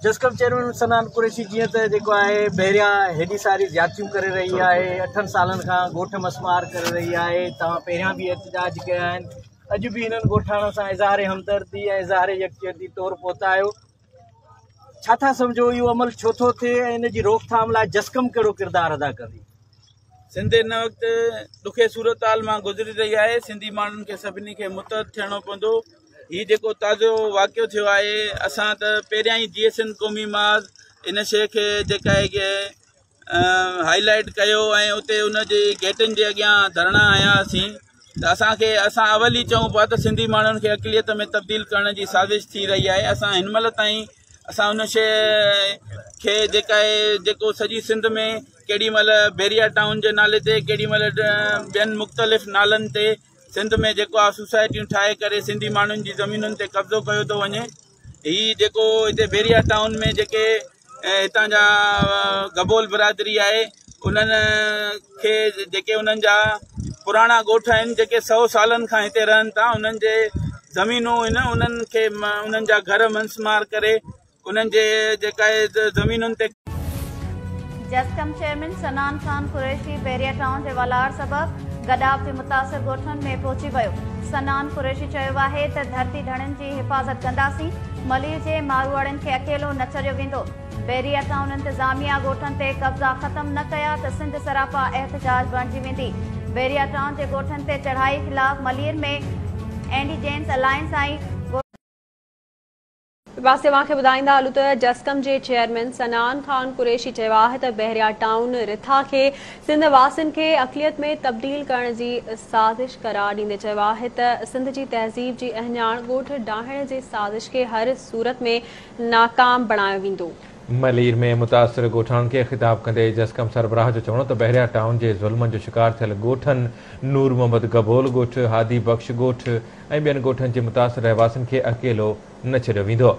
जस्कम chairman सनान कुरैशी जीअं त जेको आहे बहिरिया हेॾी सारी ज़्यादतियूं करे रही आहे, 8 सालनि खां ॻोठ मसमार करे रही आहे। तव्हां पहिरियां बि एहतजाज कया आहिनि, अॼु बि हिननि ॻोठाणनि सां इज़हार हमदर्दी ऐं इज़हार यकजहती तौरु पहुता आहियो। छा था सम्झो इहो अमल छो थो थिए ऐं इन जी रोकथाम लाइ जस्कम कहिड़ो किरदारु अदा कंदी? सिंध हिन वक़्तु ॾुखे सूरत हाल मां गुज़री रही आहे। सिंधी माण्हुनि खे सभिनी खे मुतहद थियणो पवंदो। हीउ जेको ताज़ो वाक़ियो थियो आहे, असां त पहिरियां ई GSN क़ौमी माज़ इन शइ खे जेका आहे हाईलाइट कयो ऐं उते उनजे गेटनि जे अॻियां धरणा आयासीं। त असां अवल ई चऊं पिया त सिंधी माण्हुनि खे अक़लियत में तब्दील करण जी साज़िश थी रही आहे। असां हिन महिल ताईं असां उन शइ खे जेका आहे जेको सॼी सिंध में केॾी महिल बैरिया टाउन जे नाले ते, केॾी महिल ॿियनि मुख़्तलिफ़ नालनि ते सिंध में जेको आहे सोसाइटियूं ठाहे करे सिंधी माण्हुनि जी ज़मीनुनि ते कब्ज़ो कयो थो वञे। हीअ जेको हिते बैरिया टाउन में जेके हितां जा गबोल बिरादरी आहे, उन्हनि खे जेके उन्हनि जा पुराणा ॻोठ आहिनि जेके 100 सालनि खां हिते रहनि था, उन्हनि जे ज़मीनूं आहिनि, उन्हनि खे उन्हनि जा घर मंसमार करे उन्हनि जे जेका आहे ज़मीनुनि ते। जस्कम चेयरमैन सनान खान कुरैशी बैरिया टाउन जे वलार सबब गडाव जे मुतासिर ॻोठनि में पहुची वियो। सनान कुरैशी चयो आहे त धरती धड़नि जी हिफ़ाज़त कंदासीं, मलीर जे मारूआड़नि खे अकेलो न छॾियो वेंदो। बैरिया टाउन इंतज़ामिया ॻोठनि ते कब्ज़ा ख़त्म न कया त सिंध सरापा एहतजाज बणिजी वेंदी। बैरिया टाउन जे ॻोठनि ते चढ़ाई ख़िलाफ़ मलीर में इंडिजेंस अलायंस आई पासे वांखे ॿुधाईंदा हलूं त जस्कम जे चेयरमैन सनान खान कुरैशी चयो आहे त बहिरिया टाउन रिथा खे सिंध वासियुनि खे अक़लियत में तब्दील करण जी साज़िश करार ॾींदे चयो आहे त सिंध जी तहज़ीब जी अहञाण ॻोठ डाहण जे साज़िश खे हर सूरत में नाकाम बणायो वेंदो। मलीर में मुतासिर ॻोठाणनि खे ख़िताब कंदे जस्कम सरबराह जो चवणो त बहिरिया टाउन जे ज़ुल्मनि जो शिकार थियल ॻोठनि नूर मोहम्मद गबोल ॻोठ, हादी बख्श ॻोठ ऐं ॿियनि ॻोठनि जे मुतासिर रहवासियुनि खे अकेलो न छॾियो वेंदो।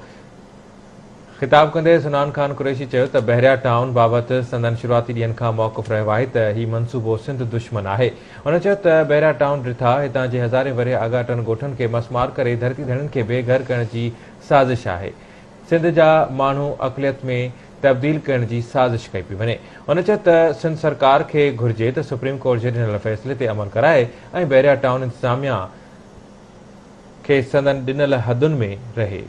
ख़िताब कंदे सनान खान कुरैशी चयो त बहिरिया टाउन बाबति संदन शुरूआती ॾींहनि खां मौक़िफ़ रहियो आहे त हीउ मनसूबो सिंध दुश्मन आहे। हुन चयो त बहिरिया टाउन रिथा हितां जे हज़ारे वरे अगाटनि ॻोठनि खे मसमार करे धरती धड़नि खे बेघर करण जी साज़िश आहे। सिंध जा माण्हू अक़लियत में तब्दील करण जी साज़िश कई पई वञे। हुन चयो त सिंध सरकार खे घुर्जे त सुप्रीम कोर्ट जे ॾिनल फ़ैसिले ते अमल कराए ऐं बहिरिया टाउन इंतज़ामिया खे संदन ॾिनल हदुनि में रहे।